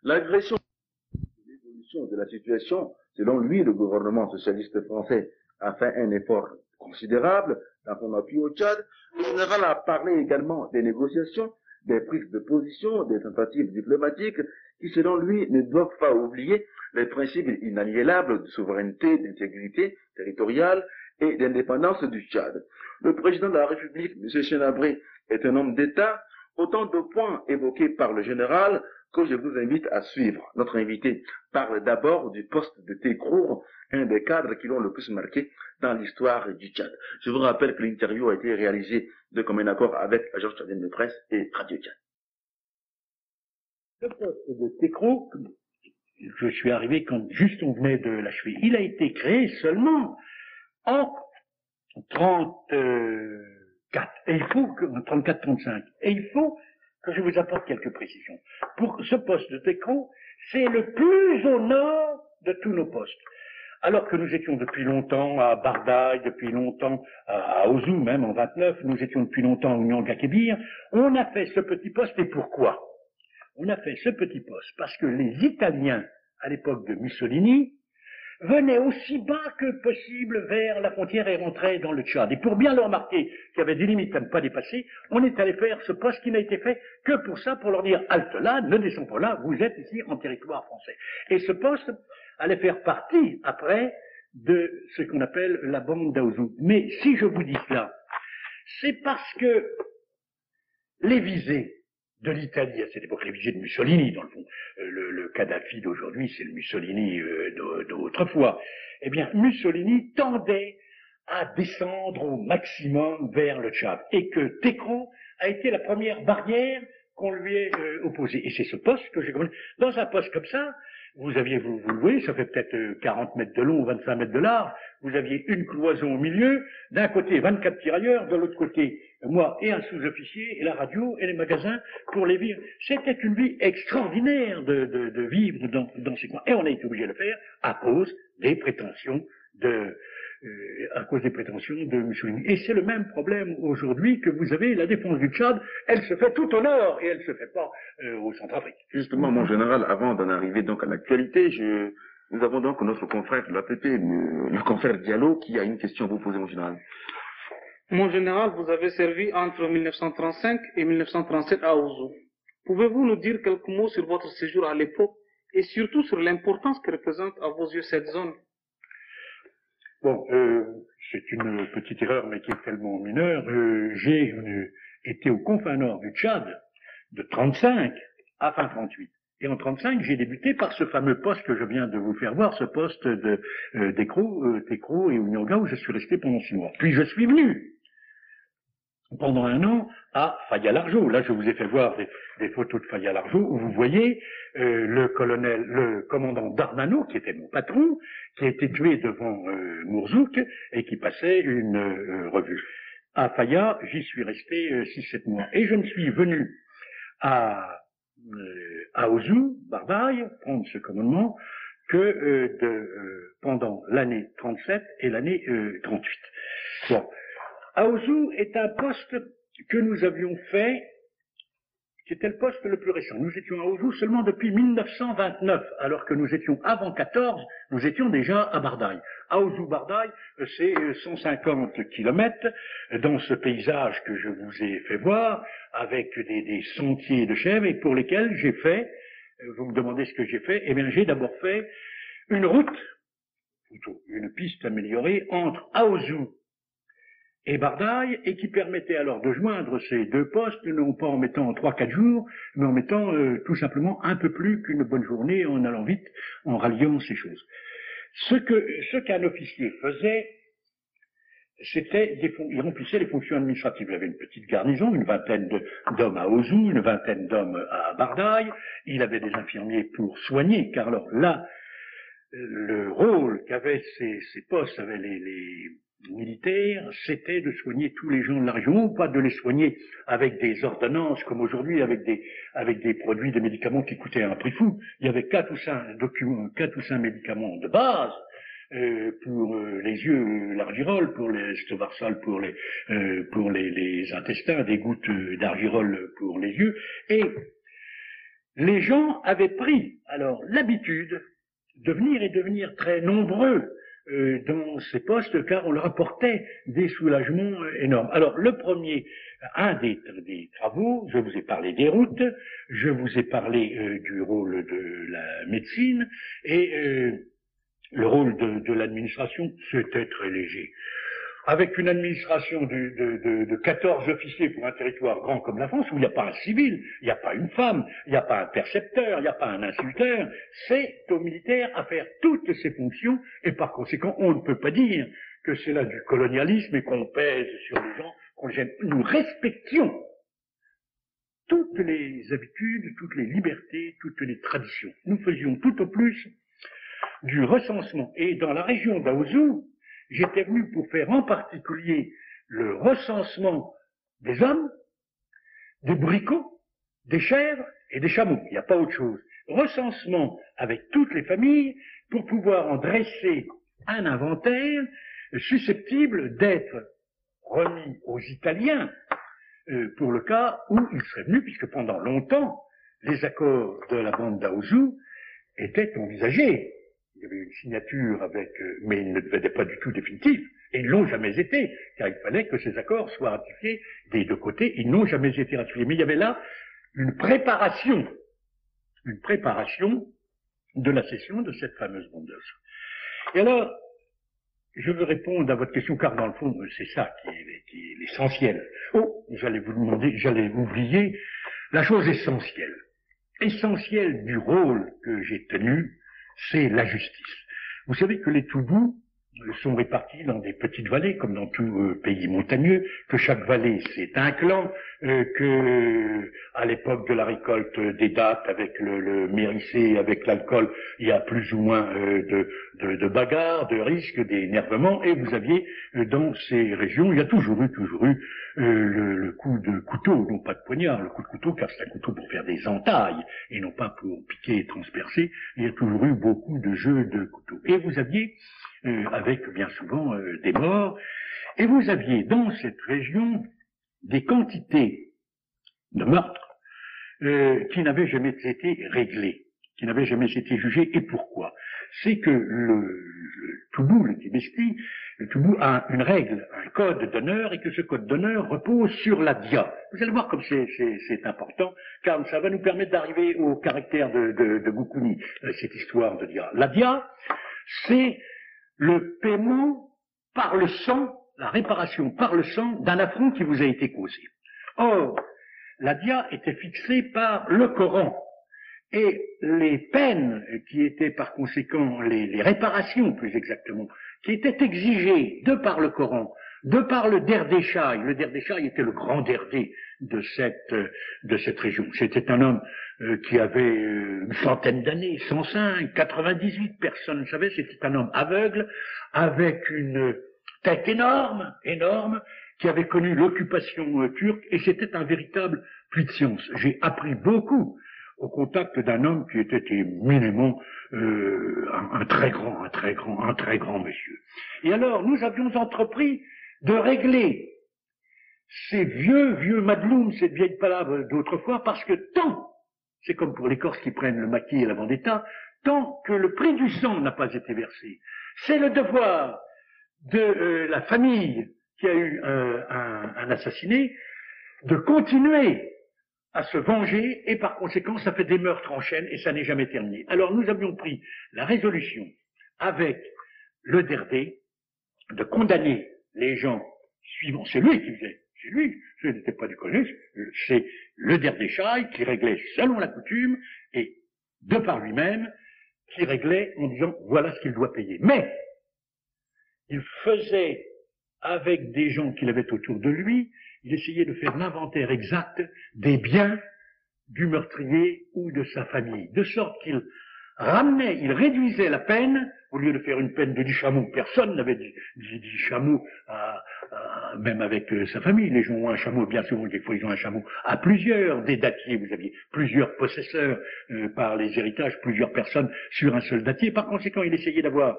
L'agression, l'évolution de la situation, selon lui, le gouvernement socialiste français a fait un effort considérable dans son appui au Tchad. Le général a parlé également des négociations, des prises de position, des tentatives diplomatiques qui, selon lui, ne doivent pas oublier les principes inaliénables de souveraineté, d'intégrité territoriale et d'indépendance du Tchad. Le président de la République, M. Chenabré, est un homme d'État. Autant de points évoqués par le général que je vous invite à suivre. Notre invité parle d'abord du poste de Tekrour, un des cadres qui l'ont le plus marqué dans l'histoire du Tchad. Je vous rappelle que l'interview a été réalisée de commun accord avec l'agence tchadienne de presse et Radio Tchad. Le poste de Tekrour, je suis arrivé quand juste on venait de l'achever, il a été créé seulement en 34, et il faut que, 34-35, et il faut que je vous apporte quelques précisions. Pour ce poste de Tekrour, c'est le plus au nord de tous nos postes. Alors que nous étions depuis longtemps à Bardaï, depuis longtemps à Ouzou, même en 29, nous étions depuis longtemps au Nyanga-Kébir, on a fait ce petit poste, et pourquoi? On a fait ce petit poste parce que les Italiens, à l'époque de Mussolini, venaient aussi bas que possible vers la frontière et rentraient dans le Tchad. Et pour bien leur marquer qu'il y avait des limites à ne pas dépasser, on est allé faire ce poste qui n'a été fait que pour ça, pour leur dire, halte là, ne descends pas là, vous êtes ici en territoire français. Et ce poste allait faire partie, après, de ce qu'on appelle la bande d'Aouzou. Mais si je vous dis cela, c'est parce que les visées de l'Italie à cette époque, les visées de Mussolini, dans le fond, le Kadhafi d'aujourd'hui, c'est le Mussolini d'autrefois. Eh bien, Mussolini tendait à descendre au maximum vers le Tchad, et que Tekrour a été la première barrière qu'on lui ait opposée. Et c'est ce poste que j'ai connu. Dans un poste comme ça, vous le voyez, ça fait peut-être 40 mètres de long, 25 mètres de large, vous aviez une cloison au milieu, d'un côté 24 tirailleurs, de l'autre côté moi et un sous-officier, et la radio, et les magasins pour les vivre. C'était une vie extraordinaire de vivre dans ces coins. Et on a été obligé de le faire à cause des prétentions de Mussolini. Et c'est le même problème aujourd'hui que vous avez, la défense du Tchad, elle se fait tout au nord, et elle se fait pas au Centrafrique. Justement, mon général, avant d'en arriver donc à l'actualité, nous avons donc notre confrère de l'APP, le confrère Diallo, qui a une question à vous poser, mon général. Mon général, vous avez servi entre 1935 et 1937 à Ouzou. Pouvez-vous nous dire quelques mots sur votre séjour à l'époque et surtout sur l'importance que représente à vos yeux cette zone? Bon, c'est une petite erreur, mais qui est tellement mineure. J'ai été aux confins nord du Tchad de 35 à fin 38. Et en 35, j'ai débuté par ce fameux poste que je viens de vous faire voir, ce poste de Tekrour et Ounyanga, où je suis resté pendant 6 mois. Puis je suis venu pendant 1 an à Faya-Largeau. Là, je vous ai fait voir des photos de Faya-Largeau où vous voyez le commandant Darnano, qui était mon patron, qui a été tué devant Mourzouk et qui passait une revue. À Faya, j'y suis resté 6-7 mois. Et je me suis venu à Ouzou, Bardaï, prendre ce commandement pendant l'année 37 et l'année 38. Bon. Ouzou est un poste que nous avions fait, c'était le poste le plus récent. Nous étions à Ouzou seulement depuis 1929, alors que nous étions avant 14, nous étions déjà à Bardaï. À Ouzou-Bardaï, c'est 150 kilomètres dans ce paysage que je vous ai fait voir, avec des sentiers de chèvres, et pour lesquels j'ai fait, vous me demandez ce que j'ai fait, eh bien j'ai d'abord fait une route, plutôt une piste améliorée, entre Ouzou et Bardaï, et qui permettait alors de joindre ces deux postes, non pas en mettant 3-4 jours, mais en mettant tout simplement un peu plus qu'une bonne journée, en allant vite, en ralliant ces choses. Ce qu'un officier faisait, c'était il remplissait les fonctions administratives. Il avait une petite garnison, une vingtaine d'hommes à Ouzou, une vingtaine d'hommes à Bardaï. Il avait des infirmiers pour soigner, car alors là, le rôle qu'avaient ces postes, avaient les militaires, c'était de soigner tous les gens de la région, ou pas de les soigner avec des ordonnances comme aujourd'hui, avec des produits, des médicaments qui coûtaient un prix fou. Il y avait 4 ou 5 médicaments de base pour les yeux, l'argirol, pour les stovarsol, pour les intestins, des gouttes d'argirol pour les yeux, et les gens avaient pris alors l'habitude de venir et devenir très nombreux dans ces postes, car on leur apportait des soulagements énormes. Alors, le premier, un des travaux, je vous ai parlé des routes, je vous ai parlé du rôle de la médecine, et le rôle de l'administration, c'était très léger. Avec une administration de 14 officiers pour un territoire grand comme la France, où il n'y a pas un civil, il n'y a pas une femme, il n'y a pas un percepteur, il n'y a pas un insulteur, c'est aux militaires à faire toutes ces fonctions, et par conséquent, on ne peut pas dire que c'est là du colonialisme et qu'on pèse sur les gens, qu'on les gêne. Nous respections toutes les habitudes, toutes les libertés, toutes les traditions. Nous faisions tout au plus du recensement. Et dans la région d'Aouzou, j'étais venu pour faire en particulier le recensement des hommes, des bourricots, des chèvres et des chameaux. Il n'y a pas autre chose. Recensement avec toutes les familles pour pouvoir en dresser un inventaire susceptible d'être remis aux Italiens pour le cas où ils seraient venus, puisque pendant longtemps, les accords de la bande d'Aouzou étaient envisagés. Il y avait une signature avec, mais ils ne devenaient pas du tout définitifs, et ils l'ont jamais été, car il fallait que ces accords soient ratifiés des deux côtés, ils n'ont jamais été ratifiés. Mais il y avait là une préparation de la cession de cette fameuse bande d'Aouzou. Et alors, je veux répondre à votre question, car dans le fond, c'est ça qui est l'essentiel. Oh, j'allais vous oublier la chose essentielle. Essentielle du rôle que j'ai tenu, c'est la justice. Vous savez que les Toubous sont répartis dans des petites vallées, comme dans tout pays montagneux, que chaque vallée c'est un clan, que à l'époque de la récolte des dattes, avec le mérissé, avec l'alcool, il y a plus ou moins de bagarres, de risques, d'énervements, et vous aviez dans ces régions, il y a toujours eu le coup de couteau, non pas de poignard, le coup de couteau, car c'est un couteau pour faire des entailles, et non pas pour piquer et transpercer, il y a toujours eu beaucoup de jeux de couteaux. Et vous aviez avec bien souvent des morts, et vous aviez dans cette région des quantités de meurtres qui n'avaient jamais été réglées, qui n'avaient jamais été jugées. Et pourquoi? C'est que le Toubou, le Tibesti, le Toubou a une règle, un code d'honneur, et que ce code d'honneur repose sur la dia. Vous allez voir comme c'est important, car ça va nous permettre d'arriver au caractère de Goukouni, cette histoire de dia. La dia, c'est le paiement par le sang, la réparation par le sang d'un affront qui vous a été causé. Or, la dia était fixée par le Coran, et les peines qui étaient par conséquent, les réparations plus exactement, qui étaient exigées de par le Coran, de par le Derdéchaï. Le Derdéchaï était le grand Derdé de cette région. C'était un homme qui avait une centaine d'années, 105, 98 personnes, vous savez, c'était un homme aveugle, avec une tête énorme, qui avait connu l'occupation turque, et c'était un véritable puits de science. J'ai appris beaucoup au contact d'un homme qui était éminemment un très grand monsieur. Et alors, nous avions entrepris de régler ces vieux madloums, cette vieille palabre d'autrefois, parce que tant, c'est comme pour les Corses qui prennent le maquis et la vendetta, tant que le prix du sang n'a pas été versé, c'est le devoir de la famille qui a eu un assassiné de continuer à se venger, et par conséquent, ça fait des meurtres en chaîne et ça n'est jamais terminé. Alors nous avions pris la résolution avec le Derdé de condamner les gens suivants. C'est lui qui faisait. C'est lui. Ce n'était pas du collège. C'est le Derdéchaï qui réglait selon la coutume et de par lui-même qui réglait en disant voilà ce qu'il doit payer. Mais il faisait avec des gens qu'il avait autour de lui, il essayait de faire l'inventaire exact des biens du meurtrier ou de sa famille, de sorte qu'il il réduisait la peine, au lieu de faire une peine de 10 chameaux. Personne n'avait 10 chameaux, même avec sa famille. Les gens ont un chameau, bien souvent, des fois ils ont un chameau à plusieurs, des dattiers, vous aviez plusieurs possesseurs par les héritages, plusieurs personnes sur un seul dattier. Par conséquent, il essayait d'avoir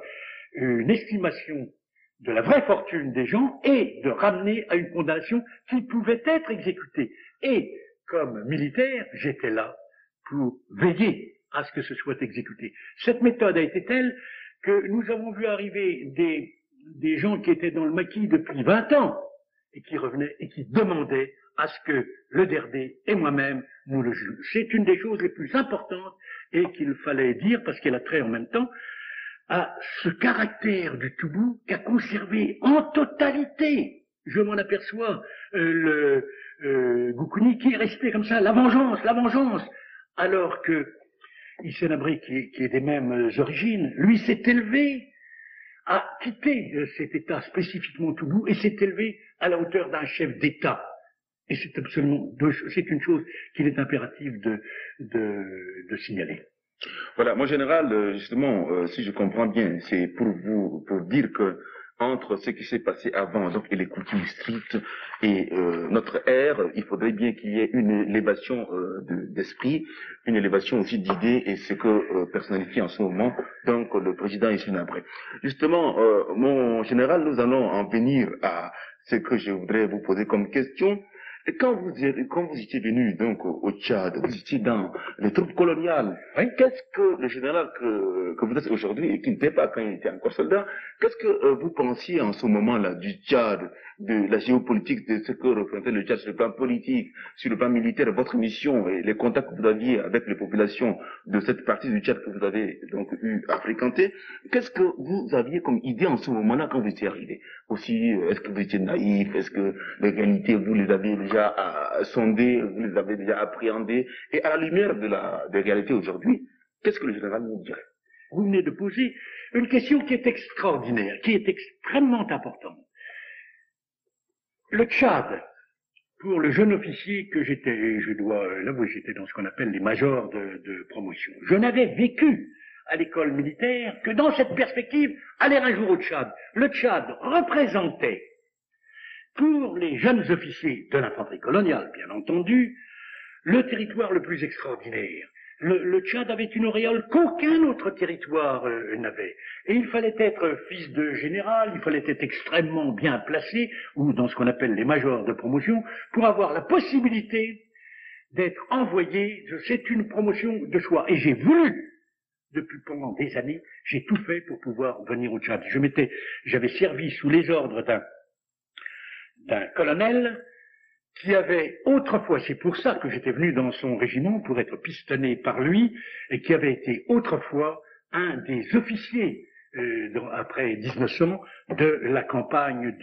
une estimation de la vraie fortune des gens et de ramener à une condamnation qui pouvait être exécutée. Et, comme militaire, j'étais là pour veiller à ce que ce soit exécuté. Cette méthode a été telle que nous avons vu arriver des gens qui étaient dans le maquis depuis 20 ans et qui revenaient et qui demandaient à ce que le Derdé et moi-même nous le jugions. C'est une des choses les plus importantes et qu'il fallait dire parce qu'elle a trait en même temps à ce caractère du Toubou qu'a conservé en totalité, je m'en aperçois, le Goukouni qui est resté comme ça, la vengeance, alors que Hissène Habré, qui est des mêmes origines, lui s'est élevé à quitter cet État spécifiquement Toubou et s'est élevé à la hauteur d'un chef d'État. Et c'est absolument, c'est une chose qu'il est impératif de signaler. Voilà, mon général, justement, si je comprends bien, c'est pour dire que entre ce qui s'est passé avant, donc, et les coutumes strictes et notre ère, il faudrait bien qu'il y ait une élévation d'esprit, une élévation aussi d'idées, et ce que personnifie en ce moment, donc, le président Hissène Habré. Justement, mon général, nous allons en venir à ce que je voudrais vous poser comme question. Et quand vous étiez venu donc au Tchad, vous étiez dans les troupes coloniales, oui. Qu'est-ce que le général que vous êtes aujourd'hui et qui n'était pas quand il était encore soldat, qu'est-ce que vous pensiez en ce moment-là du Tchad, de la géopolitique, de ce que représentait le Tchad sur le plan politique, sur le plan militaire, votre mission et les contacts que vous aviez avec les populations de cette partie du Tchad que vous avez donc eu à fréquenter? Qu'est-ce que vous aviez comme idée en ce moment-là quand vous étiez arrivé? Aussi, est-ce que vous étiez naïf? Est-ce que les réalités, vous les avez déjà sondées, vous les avez déjà appréhendées? Et à la lumière des réalités aujourd'hui, qu'est-ce que le général nous dirait? Vous venez de poser une question qui est extraordinaire, qui est extrêmement importante. Le Tchad, pour le jeune officier que j'étais, je dois l'avouer, j'étais dans ce qu'on appelle les majors de promotion. Je n'avais vécu à l'école militaire que dans cette perspective, aller un jour au Tchad. Le Tchad représentait, pour les jeunes officiers de l'infanterie coloniale, bien entendu, le territoire le plus extraordinaire. Le Tchad avait une auréole qu'aucun autre territoire n'avait. Et il fallait être fils de général, il fallait être extrêmement bien placé, ou dans ce qu'on appelle les majors de promotion, pour avoir la possibilité d'être envoyé. C'est une promotion de choix. Et j'ai voulu, pendant des années, j'ai tout fait pour pouvoir venir au Tchad. J'avais servi sous les ordres d'un colonel qui avait autrefois, c'est pour ça que j'étais venu dans son régiment, pour être pistonné par lui, et qui avait été autrefois un des officiers, après 1900, de la campagne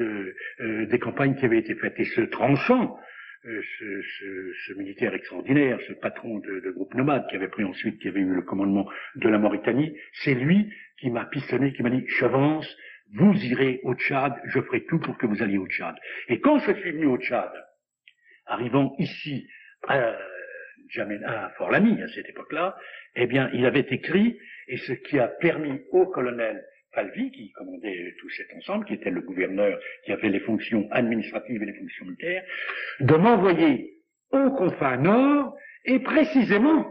des campagnes qui avaient été faites. Et ce tranchant, ce militaire extraordinaire, ce patron de groupe nomade qui avait eu le commandement de la Mauritanie, c'est lui qui m'a pistonné, qui m'a dit, j'avance, vous irez au Tchad, je ferai tout pour que vous alliez au Tchad. Et quand je suis venu au Tchad, arrivant ici à Fort-Lamy, à cette époque-là, eh bien, il avait écrit, et ce qui a permis au colonel Falvy, qui commandait tout cet ensemble, qui était le gouverneur, qui avait les fonctions administratives et les fonctions militaires, de m'envoyer aux confins nord, et précisément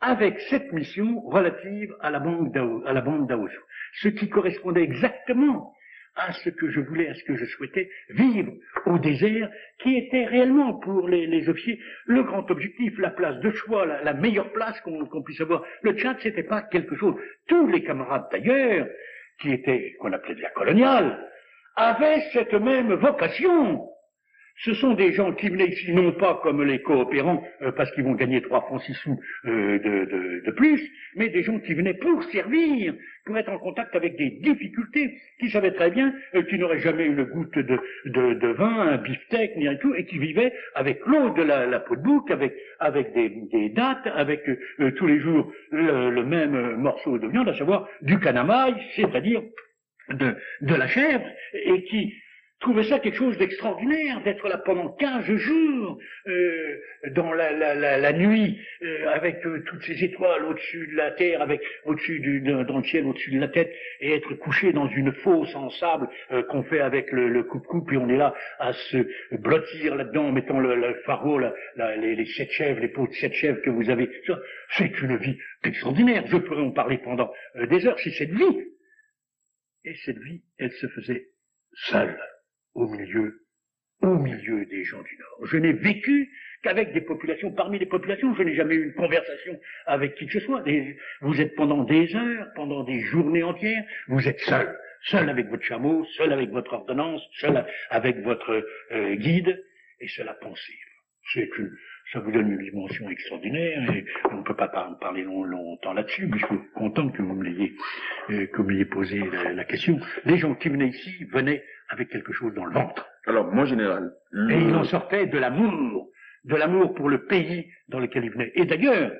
avec cette mission relative à la bande d'Aouzou. Ce qui correspondait exactement à ce que je voulais, à ce que je souhaitais, vivre au désert, qui était réellement pour les officiers le grand objectif, la place de choix, la meilleure place qu'on puisse avoir. Le Tchad, c'était pas quelque chose. Tous les camarades d'ailleurs, qu'on appelait de la coloniale, avaient cette même vocation. Ce sont des gens qui venaient ici, non pas comme les coopérants, parce qu'ils vont gagner 3 francs 6 sous de plus, mais des gens qui venaient pour servir, pour être en contact avec des difficultés, qui savaient très bien qu'ils n'auraient jamais une goutte de vin, un beefsteak, ni rien du tout, et qui vivaient avec l'eau de la peau de bouc, avec des dattes, avec tous les jours le même morceau de viande, à savoir du canamaï, c'est-à-dire de la chèvre, et qui trouvait ça quelque chose d'extraordinaire, d'être là pendant 15 jours, dans la nuit, avec toutes ces étoiles au-dessus de la terre, dans le ciel au-dessus de la tête, et être couché dans une fosse en sable qu'on fait avec le coupe-coupe, et on est là à se blottir là-dedans, en mettant le faro, les 7 chèvres, les peaux de 7 chèvres que vous avez. C'est une vie extraordinaire. Je pourrais en parler pendant des heures. C'est cette vie. Et cette vie, elle se faisait seule. Au milieu des gens du Nord. Je n'ai vécu qu'avec des populations. Parmi les populations, je n'ai jamais eu une conversation avec qui que ce soit. Vous êtes pendant des heures, pendant des journées entières, vous êtes seul. Seul avec votre chameau, seul avec votre ordonnance, seul avec votre guide, et seul à penser. Ça vous donne une dimension extraordinaire, et on ne peut pas parler longtemps là-dessus, mais je suis content que vous me l'ayez posé la question. Les gens qui venaient ici venaient avec quelque chose dans le ventre. Alors, mon général... Et il en sortait de l'amour pour le pays dans lequel ils venaient. Et d'ailleurs,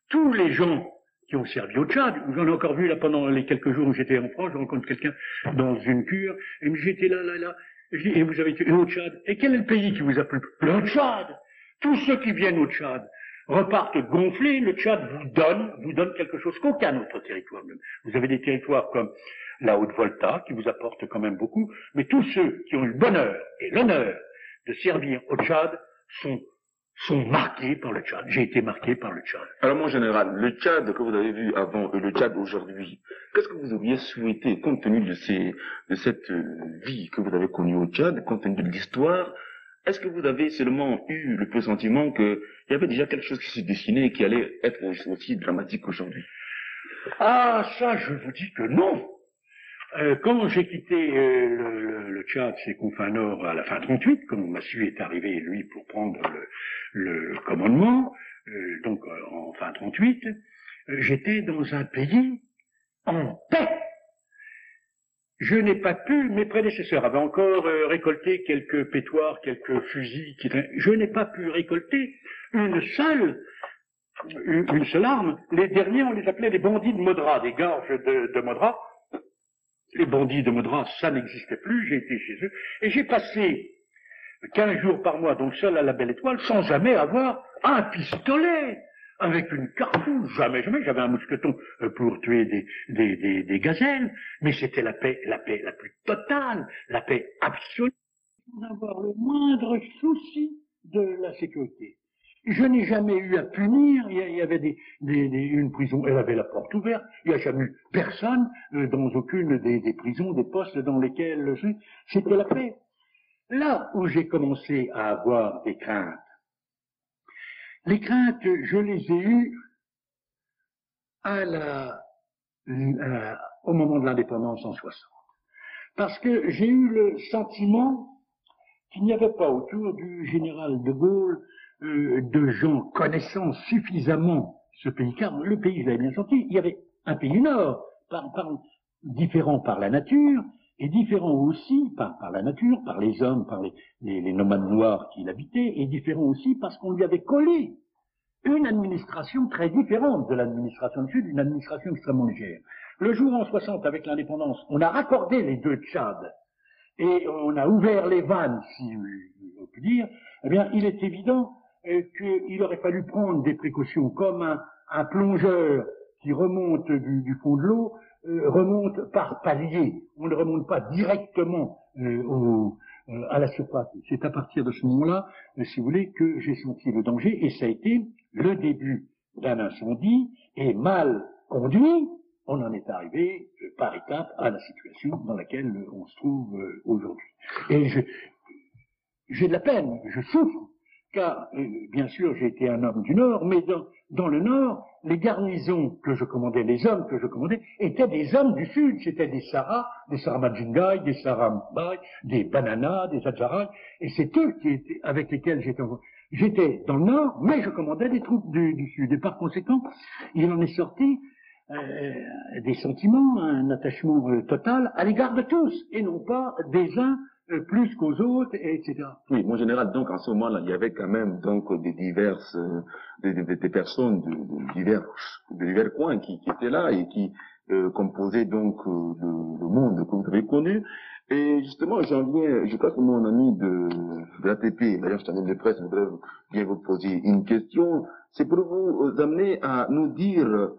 tous les gens qui ont servi au Tchad, j'en ai encore vu là pendant les quelques jours où j'étais en France, je rencontre quelqu'un dans une cure, et il me dit, j'étais là, je dis, et vous avez été au Tchad, et quel est le pays qui vous a plu? Le Tchad! Tous ceux qui viennent au Tchad repartent gonflés, le Tchad vous donne quelque chose qu'aucun autre territoire même. Vous avez des territoires comme la Haute-Volta, qui vous apportent quand même beaucoup, mais tous ceux qui ont eu le bonheur et l'honneur de servir au Tchad sont marqués par le Tchad. J'ai été marqué par le Tchad. Alors, mon général, le Tchad que vous avez vu avant et le Tchad aujourd'hui, qu'est-ce que vous auriez souhaité, compte tenu de cette vie que vous avez connue au Tchad, compte tenu de l'histoire? Est-ce que vous avez seulement eu le pressentiment qu'il y avait déjà quelque chose qui se dessinait et qui allait être aussi dramatique aujourd'hui? Ah, ça, je vous dis que non. Quand j'ai quitté le Tchad, ses confins nord à la fin 38, quand Massu est arrivé, lui, pour prendre le commandement, donc en fin 38, j'étais dans un pays en paix. Je n'ai pas pu, mes prédécesseurs avaient encore récolté quelques pétoires, quelques fusils, je n'ai pas pu récolter une seule arme. Les derniers, on les appelait les bandits de Modra, des gorges de Modra. Les bandits de Modra, ça n'existait plus, j'ai été chez eux, et j'ai passé 15 jours par mois, donc seul à la Belle Étoile, sans jamais avoir un pistolet. Avec une cartouche, jamais, j'avais un mousqueton pour tuer des gazelles, mais c'était la paix la plus totale, la paix absolue, sans avoir le moindre souci de la sécurité. Je n'ai jamais eu à punir, il y avait une prison, elle avait la porte ouverte, il n'y a jamais eu personne dans aucune des prisons, des postes dans lesquels c'était la paix. Là où j'ai commencé à avoir des craintes, les craintes, je les ai eues au moment de l'indépendance en 60. Parce que j'ai eu le sentiment qu'il n'y avait pas autour du général de Gaulle de gens connaissant suffisamment ce pays, car le pays, je l'avais bien senti, il y avait un pays nord, différent par la nature, et différent aussi par la nature, par les hommes, par les nomades noirs qui l'habitaient, et différent aussi parce qu'on lui avait collé une administration très différente de l'administration du Sud, une administration extrêmement légère. Le jour en 60, avec l'indépendance, on a raccordé les deux Tchads, et on a ouvert les vannes, si on peut dire, eh bien, il est évident qu'il aurait fallu prendre des précautions, comme un plongeur qui remonte du fond de l'eau, remonte par paliers. On ne remonte pas directement à la surface. C'est à partir de ce moment-là, si vous voulez, que j'ai senti le danger, et ça a été le début d'un incendie, et mal conduit, on en est arrivé par étapes à la situation dans laquelle on se trouve aujourd'hui. Et j'ai de la peine, je souffre, car, bien sûr, j'ai été un homme du Nord, mais dans le Nord, les garnisons que je commandais, les hommes que je commandais, étaient des hommes du Sud. C'était des Saramajingai, des Sarambai, des Banana, des Adjarai, et c'est eux avec lesquels j'étais dans le Nord, mais je commandais des troupes du Sud. Et par conséquent, il en est sorti des sentiments, un attachement total à l'égard de tous, et non pas des uns plus qu'aux autres, etc. Oui, mon général, donc, en ce moment-là, il y avait quand même, donc, des personnes de divers coins qui étaient là et qui composaient, donc, le monde que vous avez connu. Et justement, je crois que mon ami de l'ATP, d'ailleurs, je suis de presse, je voudrais bien vous poser une question. C'est pour vous amener à nous dire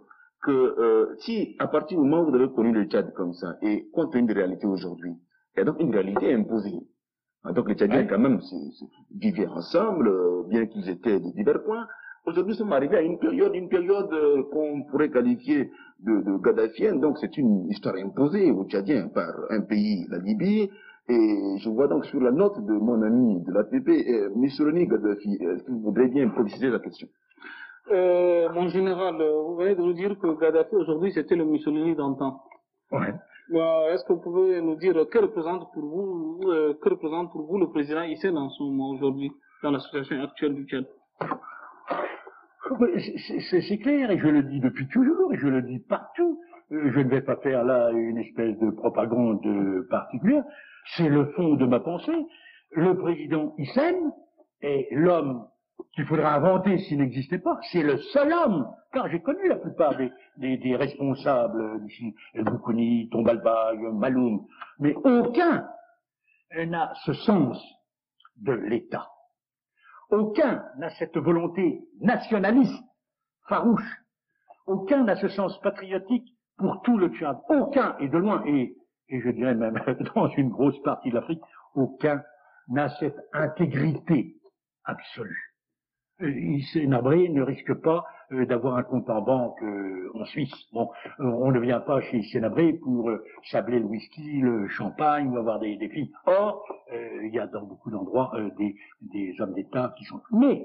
que, si, à partir du moment où vous avez connu le Tchad comme ça, et compte tenu des réalités aujourd'hui, il y a donc une réalité imposée. Donc les Tchadiens, quand même, vivaient ensemble, bien qu'ils étaient de divers points. Aujourd'hui, nous sommes arrivés à une période qu'on pourrait qualifier de gaddafienne. Donc c'est une histoire imposée aux Tchadiens par un pays, la Libye, Et je vois donc sur la note de mon ami de l'APP, Mussolini Gaddafi, est-ce que vous voudrez bien préciser la question? Mon général, vous venez de nous dire que Gaddafi aujourd'hui c'était le Mussolini d'antan. Ouais. Est-ce que vous pouvez nous dire que représente pour vous le président Hissène en ce moment aujourd'hui, dans la situation actuelle du Tchad? C'est clair, et je le dis depuis toujours, et je le dis partout. Je ne vais pas faire là une espèce de propagande particulière. C'est le fond de ma pensée. Le président Hissène est l'homme qu'il faudra inventer s'il n'existait pas. C'est le seul homme, car j'ai connu la plupart des responsables d'ici, Goukouni, Tombalbag, Maloum, mais aucun n'a ce sens de l'État. Aucun n'a cette volonté nationaliste, farouche. Aucun n'a ce sens patriotique pour tout le Tchad. Aucun, et de loin, et je dirais même dans une grosse partie de l'Afrique, aucun n'a cette intégrité absolue. Hissène Habré ne risque pas d'avoir un compte en banque en Suisse. Bon, on ne vient pas chez Hissène Habré pour sabler le whisky, le champagne ou avoir des filles. Or, il y a dans beaucoup d'endroits des hommes d'État qui sont... Mais,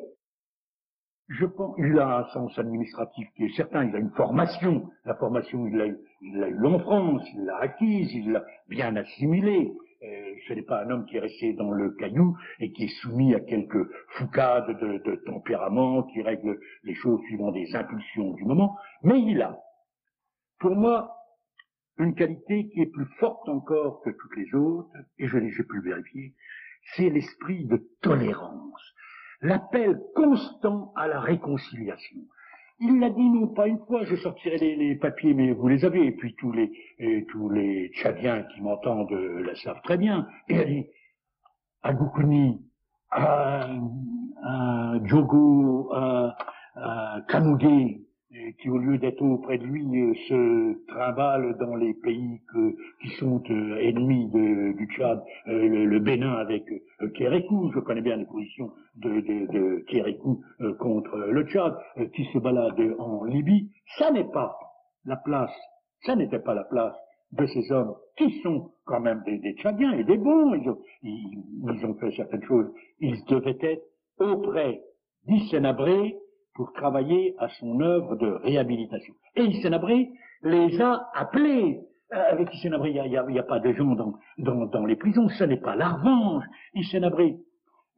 je pense, il a un sens administratif qui est certain, il a une formation. La formation, il l'a eu en France, il l'a acquise, il l'a bien assimilée. Ce n'est pas un homme qui est resté dans le caillou et qui est soumis à quelques foucades de tempérament qui règlent les choses suivant des impulsions du moment. Mais il a, pour moi, une qualité qui est plus forte encore que toutes les autres, et j'ai pu le vérifier, c'est l'esprit de tolérance. L'appel constant à la réconciliation. Il l'a dit non pas une fois, je sortirai les papiers, mais vous les avez, et puis tous les Tchadiens qui m'entendent le savent très bien. Et il a dit à Goukouni, à Diogo, à Kanougué, qui au lieu d'être auprès de lui se trimballent dans les pays qui sont ennemis du Tchad, le Bénin avec Kérékou, je connais bien les positions de Kérékou contre le Tchad, qui se balade en Libye, ça n'est pas la place, ça n'était pas la place de ces hommes qui sont quand même des Tchadiens et des bons, ils ont fait certaines choses, ils devaient être auprès d'Hissène Habré pour travailler à son œuvre de réhabilitation. Et Hissène Habré les a appelés. Avec Hissène Habré, il n'y a pas de gens dans les prisons, ce n'est pas la revanche. Hissène Habré,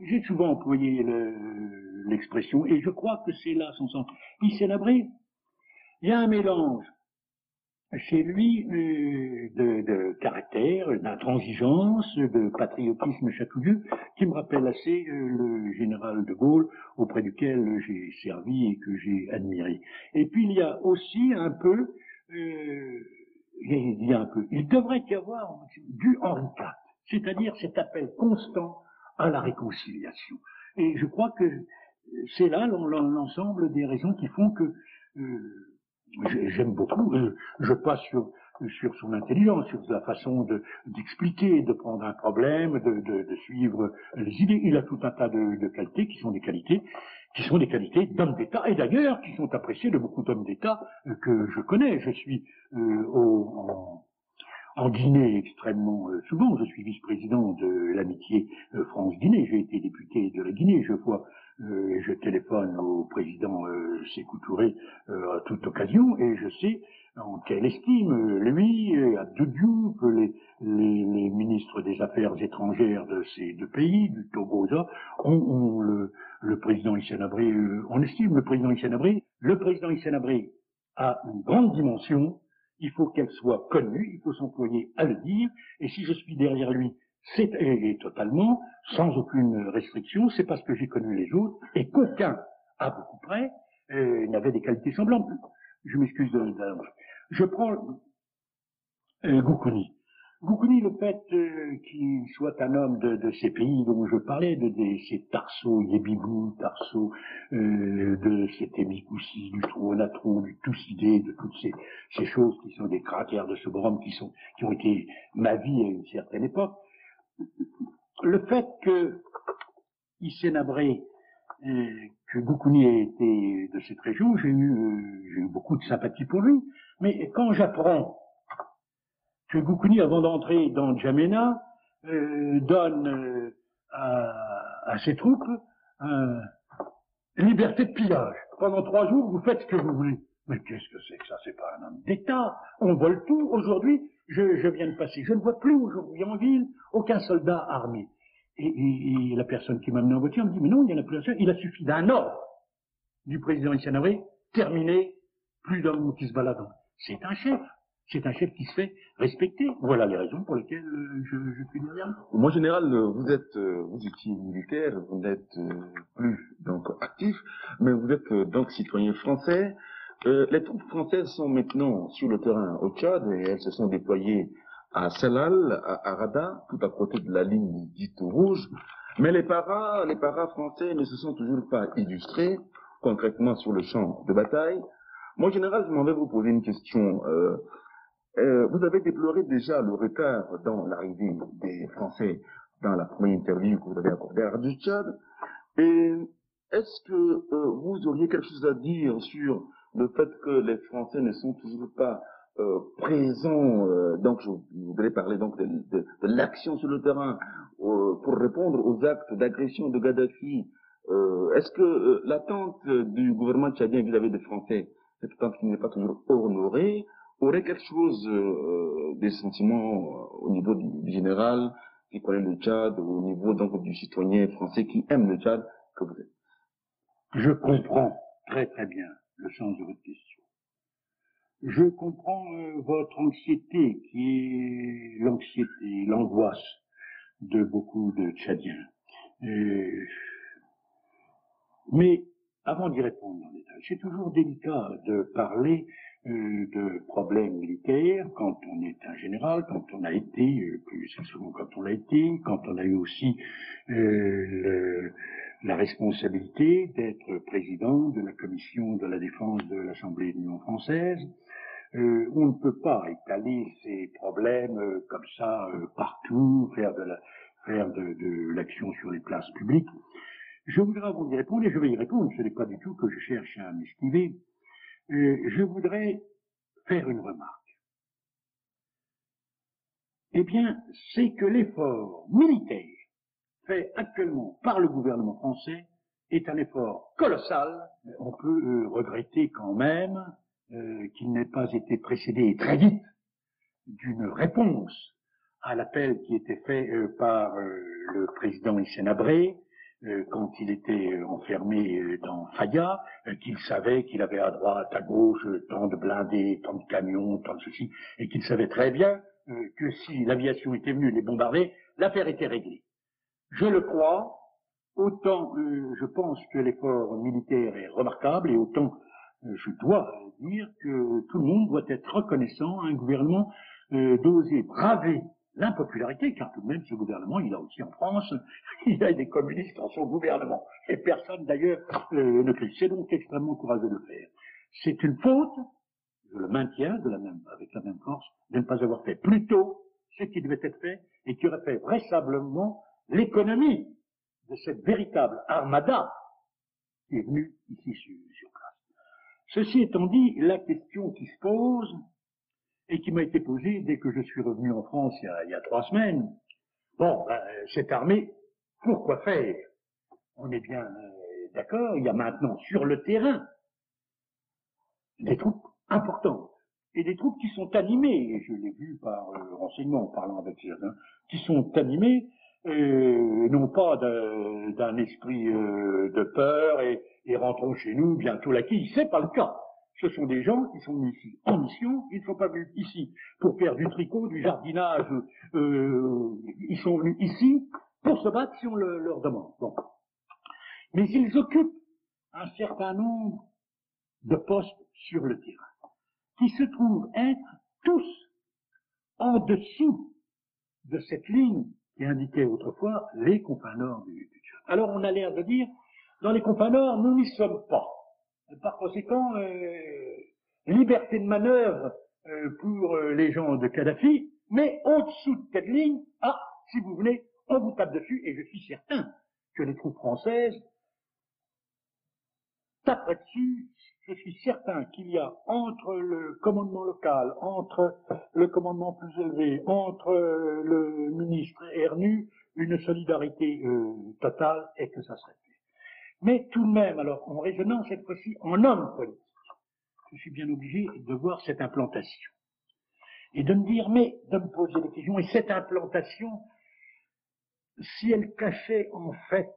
j'ai souvent employé l'expression, et je crois que c'est là son sens. Hissène Habré, il y a un mélange chez lui de caractère, d'intransigeance, de patriotisme chatouilleux, qui me rappelle assez le général de Gaulle, auprès duquel j'ai servi et que j'ai admiré. Et puis il y a aussi un peu, il devrait y avoir du Henri IV, c'est-à-dire cet appel constant à la réconciliation. Et je crois que c'est là l'ensemble des raisons qui font que j'aime beaucoup, je passe sur son intelligence, sur la façon d'expliquer, de prendre un problème, de suivre les idées. Il a tout un tas de qualités qui sont des qualités d'hommes d'État, et d'ailleurs qui sont appréciées de beaucoup d'hommes d'État que je connais. Je suis en Guinée extrêmement souvent, je suis vice-président de l'amitié France-Guinée, j'ai été député de la Guinée, je téléphone au président Sékou Touré à toute occasion, et je sais en quelle estime lui, Abdou Diouf, les ministres des Affaires étrangères de ces deux pays, du Togo, ont le président Hissène Habré en estime. Le président Hissène Habré a une grande dimension. Il faut qu'elle soit connue, il faut s'employer à le dire, et si je suis derrière lui, et totalement, sans aucune restriction, c'est parce que j'ai connu les autres, et qu'aucun, à beaucoup près, n'avait des qualités semblables. Je m'excuse je prends Goukouni. Goukouni, le fait qu'il soit un homme de ces pays dont je parlais, ces Tarso, Yébibou, Tarso, de cet Émikoussi, du Trouonatrou, du Toussidé, de toutes ces choses qui sont des cratères de ce bonhomme qui ont été ma vie à une certaine époque. Le fait que Hissène Habré, que Goukouni ait été de cette région, j'ai eu beaucoup de sympathie pour lui, mais quand j'apprends que Goukouni, avant d'entrer dans N'Djamena, donne à ses troupes liberté de pillage. Pendant 3 jours, vous faites ce que vous voulez. Mais qu'est-ce que c'est que ça? C'est pas un homme d'État. On vole tout. Aujourd'hui, je viens de passer. Je ne vois plus aujourd'hui en ville aucun soldat armé. Et la personne qui m'a amené en voiture me dit, mais non, il n'y en a plus un seul. Il a suffi d'un ordre du président Hissène Habré, terminé, plus d'hommes qui se baladent. C'est un chef. C'est un chef qui se fait respecter. Voilà les raisons pour lesquelles je suis derrière lui. Mon général, vous étiez militaire, vous n'êtes plus donc actif, mais vous êtes donc citoyen français. Les troupes françaises sont maintenant sur le terrain au Tchad et elles se sont déployées à Salal, à Arada, tout à côté de la ligne dite rouge. Mais les paras français ne se sont toujours pas illustrés concrètement sur le champ de bataille. Mon général, je m'en vais vous poser une question. Vous avez déploré déjà le retard dans l'arrivée des Français dans la première interview que vous avez accordée à Radio Tchad. Et est-ce que vous auriez quelque chose à dire sur le fait que les Français ne sont toujours pas présents, donc je voudrais parler donc de l'action sur le terrain pour répondre aux actes d'agression de Kadhafi. Est-ce que l'attente du gouvernement tchadien vis-à-vis des Français, cette attente qui n'est pas toujours honorée, aurait quelque chose des sentiments au niveau du général qui connaît le Tchad, au niveau donc du citoyen français qui aime le Tchad que vous êtes? Je comprends très très bien le sens de votre question. Je comprends votre anxiété qui est l'anxiété, l'angoisse de beaucoup de Tchadiens. Mais avant d'y répondre en détail, c'est toujours délicat de parler de problèmes militaires quand on est un général, quand on a été, plus souvent quand on l'a été, quand on a eu aussi la responsabilité d'être président de la commission de la défense de l'Assemblée de l'Union française. On ne peut pas étaler ces problèmes comme ça partout, faire de l'action sur les places publiques. Je voudrais avant d'y répondre, et je vais y répondre, ce n'est pas du tout que je cherche à m'esquiver, je voudrais faire une remarque. Eh bien, c'est que l'effort militaire fait actuellement par le gouvernement français est un effort colossal. On peut regretter quand même qu'il n'ait pas été précédé très vite d'une réponse à l'appel qui était fait par le président Hissène Habré, quand il était enfermé dans Faya, qu'il savait qu'il avait à droite, à gauche, tant de blindés, tant de camions, tant de ceci, et qu'il savait très bien que si l'aviation était venue les bombarder, l'affaire était réglée. Je le crois, autant je pense que l'effort militaire est remarquable, et autant je dois dire que tout le monde doit être reconnaissant à un gouvernement d'oser braver l'impopularité, car tout de même ce gouvernement, il a aussi en France, il y a des communistes dans son gouvernement, et personne d'ailleurs ne critique. C'est donc extrêmement courageux de le faire. C'est une faute, je le maintiens avec la même force, de ne pas avoir fait plus tôt ce qui devait être fait, et qui aurait fait vraisemblablement l'économie de cette véritable armada qui est venue ici sur place. Ceci étant dit, la question qui se pose, et qui m'a été posée dès que je suis revenu en France il y a 3 semaines. Bon, cette armée, pourquoi faire? On est bien d'accord, il y a maintenant sur le terrain des troupes importantes, et des troupes qui sont animées, et je l'ai vu par renseignement en parlant avec certains, qui sont animées, non pas d'un esprit de peur, et rentrons chez nous bientôt l'acquis, c'est pas le cas. Ce sont des gens qui sont venus ici en mission, ils ne sont pas venus ici pour faire du tricot, du jardinage, ils sont venus ici pour se battre si on leur demande. Bon. Mais ils occupent un certain nombre de postes sur le terrain, qui se trouvent être tous en dessous de cette ligne qui indiquait autrefois les confins nord du Tchad. Alors on a l'air de dire, dans les confins nord, nous n'y sommes pas. Par conséquent, liberté de manœuvre pour les gens de Kadhafi, mais au-dessous de cette ligne, si vous voulez, on vous tape dessus, et je suis certain que les troupes françaises taperait dessus, je suis certain qu'il y a entre le commandement local, entre le commandement plus élevé, entre le ministre et RNU, une solidarité totale et que ça serait fait. Mais tout de même, alors, en raisonnant cette fois-ci en homme politique, je suis bien obligé de voir cette implantation. Et de me dire, mais de me poser des questions, et cette implantation, si elle cachait en fait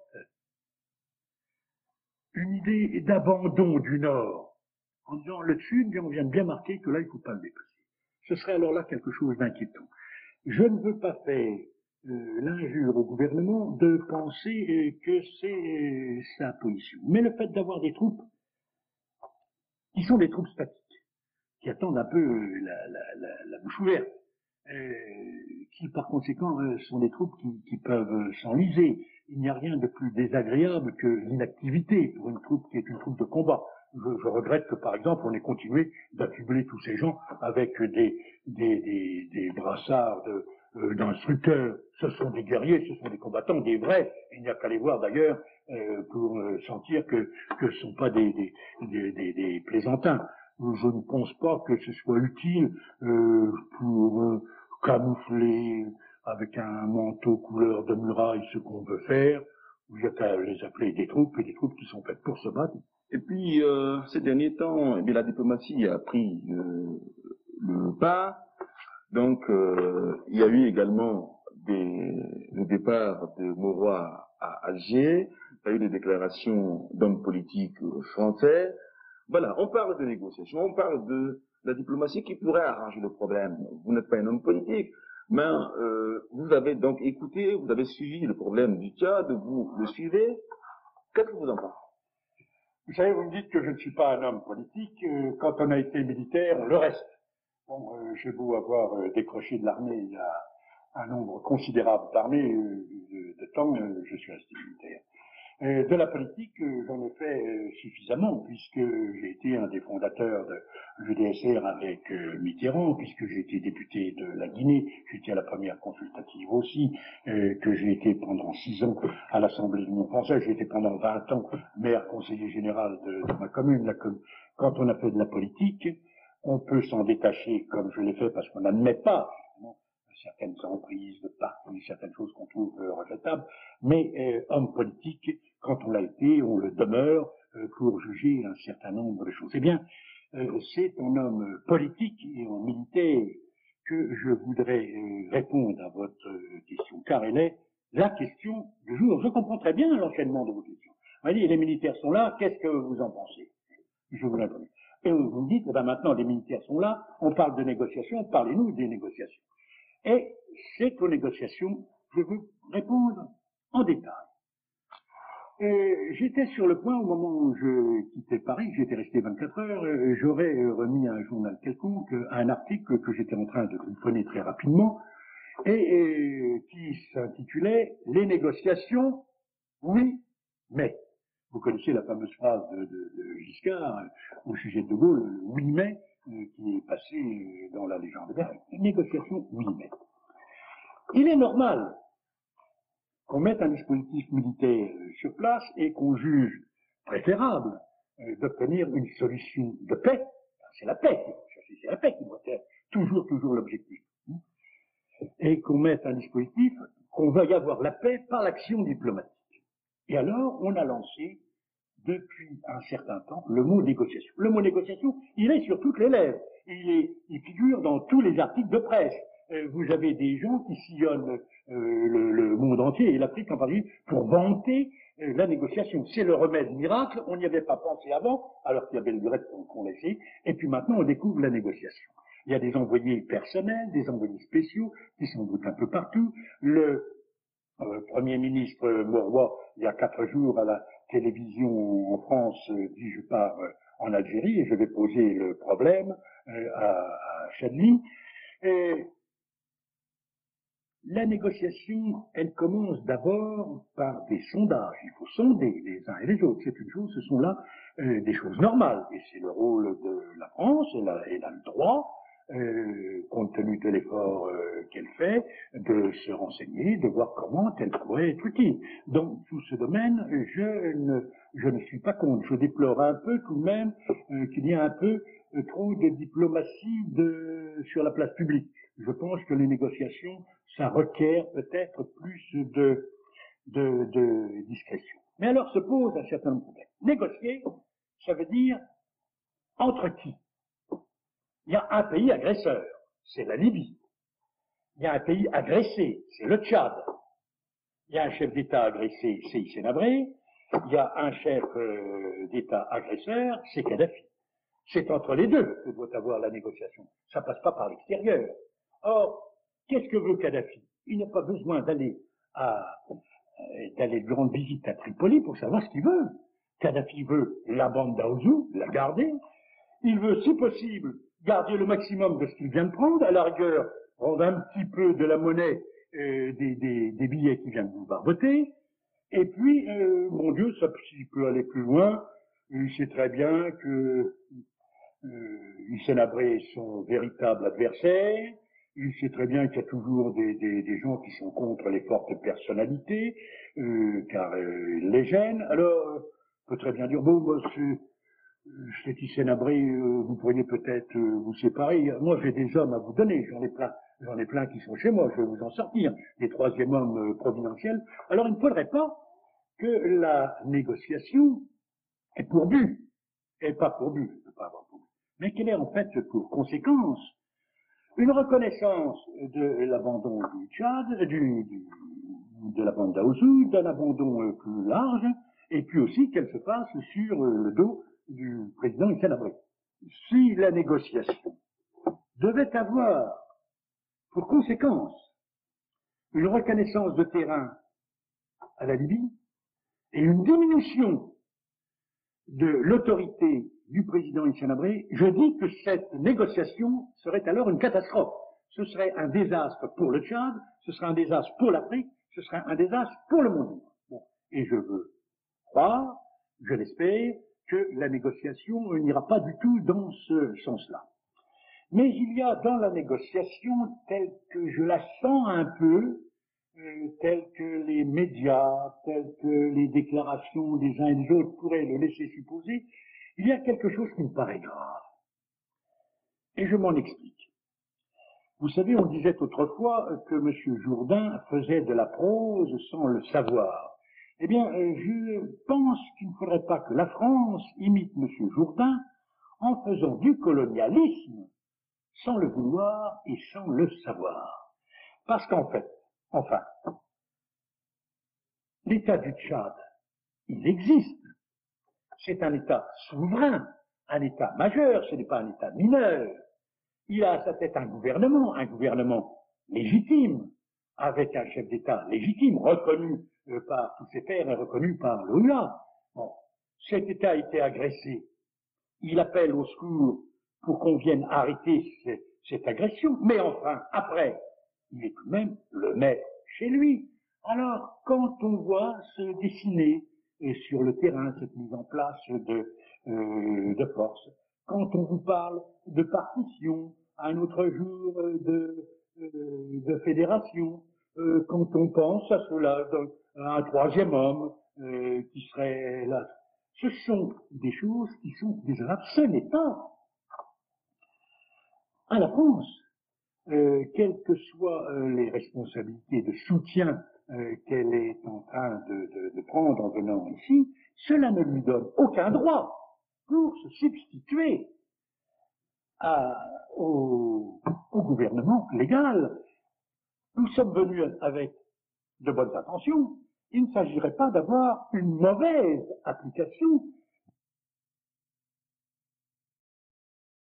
une idée d'abandon du Nord, en disant le Sud, on vient de bien marquer que là, il ne faut pas le dépasser. Ce serait alors là quelque chose d'inquiétant. Je ne veux pas faire l'injure au gouvernement de penser que c'est sa position. Mais le fait d'avoir des troupes qui sont des troupes statiques, qui attendent un peu la bouche ouverte, qui par conséquent sont des troupes qui peuvent s'enliser. Il n'y a rien de plus désagréable que l'inactivité pour une troupe qui est une troupe de combat. Je regrette que par exemple on ait continué d'accumuler tous ces gens avec des brassards d'instructeurs. Ce sont des guerriers, ce sont des combattants, des vrais. Il n'y a qu'à les voir d'ailleurs pour sentir que ce ne sont pas des plaisantins. Je ne pense pas que ce soit utile pour camoufler avec un manteau couleur de muraille ce qu'on veut faire. Il y a qu'à les appeler des troupes, et des troupes qui sont faites pour se battre. Et puis, ces derniers temps, eh bien, la diplomatie a pris le pas. Donc, il y a eu également le départ de Mauroy à Alger. Il y a eu des déclarations d'hommes politiques français. Voilà, on parle de négociation, on parle de la diplomatie qui pourrait arranger le problème. Vous n'êtes pas un homme politique, mais vous avez donc écouté, vous avez suivi le problème du Tchad, vous le suivez. Qu'est-ce que vous en pensez? Vous savez, vous me dites que je ne suis pas un homme politique. Quand on a été militaire, on le reste. Bon, j'ai beau avoir décroché de l'armée il y a un nombre considérable d'armées de temps, je suis resté militaire. De la politique, j'en ai fait suffisamment, puisque j'ai été un des fondateurs de l'UDSR avec Mitterrand, puisque j'ai été député de la Guinée, j'étais à la première consultative aussi, que j'ai été pendant 6 ans à l'Assemblée de l'Union française, j'ai été pendant 20 ans maire conseiller général de ma commune. Quand on a fait de la politique, on peut s'en détacher comme je l'ai fait parce qu'on n'admet pas certaines emprises de parti, certaines choses qu'on trouve regrettables, mais homme politique, quand on l'a été, on le demeure pour juger un certain nombre de choses. Eh bien, c'est en homme politique et en militaire que je voudrais répondre à votre question, car elle est la question du jour. Je comprends très bien l'enchaînement de vos questions. Vous m'avez dit, les militaires sont là, qu'est-ce que vous en pensez? Je vous réponds. Et vous me dites, eh ben maintenant les militaires sont là, on parle de négociations, parlez-nous des négociations. Et c'est aux négociations, je veux répondre en détail. J'étais sur le point, au moment où je quittais Paris, j'étais resté 24 heures, j'aurais remis à un journal quelconque un article que j'étais en train de griffonner très rapidement, et qui s'intitulait « Les négociations, oui, mais ». Vous connaissez la fameuse phrase de Giscard au sujet de De Gaulle, le « oui, mais », qui est passé dans la légende. Négociation, oui, mais. Il est normal qu'on mette un dispositif militaire sur place et qu'on juge préférable d'obtenir une solution de paix. C'est la paix qu'il faut chercher, c'est la paix qui doit être toujours l'objectif. Et qu'on mette un dispositif, qu'on veuille avoir la paix par l'action diplomatique. Et alors, on a lancé, depuis un certain temps, le mot négociation. Le mot négociation, il est sur toutes les lèvres. Il figure dans tous les articles de presse. Vous avez des gens qui sillonnent le monde entier, et l'Afrique en particulier, pour vanter la négociation. C'est le remède miracle, on n'y avait pas pensé avant, alors qu'il y avait le grec qu'on laissait, et puis maintenant on découvre la négociation. Il y a des envoyés personnels, des envoyés spéciaux, qui sont doute un peu partout. Le Premier ministre Mauroy, il y a 4 jours à la télévision en France, dit je pars en Algérie et je vais poser le problème à Chadli. La négociation, elle commence d'abord par des sondages. Il faut sonder les uns et les autres. C'est une chose, ce sont là des choses normales. Et c'est le rôle de la France, elle a le droit compte tenu de l'effort qu'elle fait, de se renseigner, de voir comment elle pourrait être utile. Dans tout ce domaine, je ne suis pas contre. Je déplore un peu tout de même qu'il y a un peu trop de diplomatie sur la place publique. Je pense que les négociations, ça requiert peut-être plus de discrétion. Mais alors se pose un certain nombre de problèmes. Négocier, ça veut dire entre qui? Il y a un pays agresseur, c'est la Libye. Il y a un pays agressé, c'est le Tchad. Il y a un chef d'État agressé, c'est Hissène Habré. Il y a un chef d'État agresseur, c'est Kadhafi. C'est entre les deux que doit avoir la négociation. Ça passe pas par l'extérieur. Or, qu'est-ce que veut Kadhafi? Il n'a pas besoin d'aller de rendre visite à Tripoli pour savoir ce qu'il veut. Kadhafi veut la bande d'Aouzou, la garder. Il veut, si possible, garder le maximum de ce qu'il vient de prendre, à la rigueur, prendre un petit peu de la monnaie des billets qu'il vient de vous barboter. Et puis, mon Dieu, ça s'il peut aller plus loin, il sait très bien que Hissène Habré est son véritable adversaire. Il sait très bien qu'il y a toujours des gens qui sont contre les fortes personnalités, car ils les gênent. Alors, on peut très bien dire, bon, cet Hissène Habré, vous pourriez peut-être vous séparer. Moi, j'ai des hommes à vous donner, j'en ai plein qui sont chez moi, je vais vous en sortir, des troisième hommes providentiels. Alors, il ne faudrait pas que la négociation ait pour but, et pas pour but, ne pas avoir pour but, mais qu'elle ait en fait pour conséquence une reconnaissance de l'abandon du Tchad, de la bande d'Aouzou, d'un abandon plus large, et puis aussi qu'elle se fasse sur le dos du président Hissène Habré. Si la négociation devait avoir pour conséquence une reconnaissance de terrain à la Libye et une diminution de l'autorité du président Hissène Habré, je dis que cette négociation serait alors une catastrophe. Ce serait un désastre pour le Tchad, ce serait un désastre pour l'Afrique, ce serait un désastre pour le monde. Bon. Et je veux croire, je l'espère, que la négociation n'ira pas du tout dans ce sens-là. Mais il y a dans la négociation, telle que je la sens un peu, telle que les médias, telle que les déclarations des uns et des autres pourraient le laisser supposer, il y a quelque chose qui me paraît grave. Et je m'en explique. Vous savez, on disait autrefois que M. Jourdain faisait de la prose sans le savoir. Eh bien, je pense qu'il ne faudrait pas que la France imite M. Jourdain en faisant du colonialisme sans le vouloir et sans le savoir. Parce qu'en fait, l'État du Tchad, il existe. C'est un État souverain, un État majeur, ce n'est pas un État mineur. Il a à sa tête un gouvernement légitime, avec un chef d'État légitime, reconnu par tous ses pairs et reconnu par l'OUA. Bon, cet État a été agressé. Il appelle au secours pour qu'on vienne arrêter cette agression. Mais enfin, après, il est tout de même le maître chez lui. Alors, quand on voit se dessiner sur le terrain cette mise en place de force, quand on vous parle de partition, un autre jour de fédération, quand on pense à cela, à un troisième homme qui serait là, ce sont des choses qui sont désirables. Ce n'est pas à la France, quelles que soient les responsabilités de soutien qu'elle est en train de prendre en venant ici, cela ne lui donne aucun droit pour se substituer au gouvernement légal. Nous sommes venus avec de bonnes intentions. Il ne s'agirait pas d'avoir une mauvaise application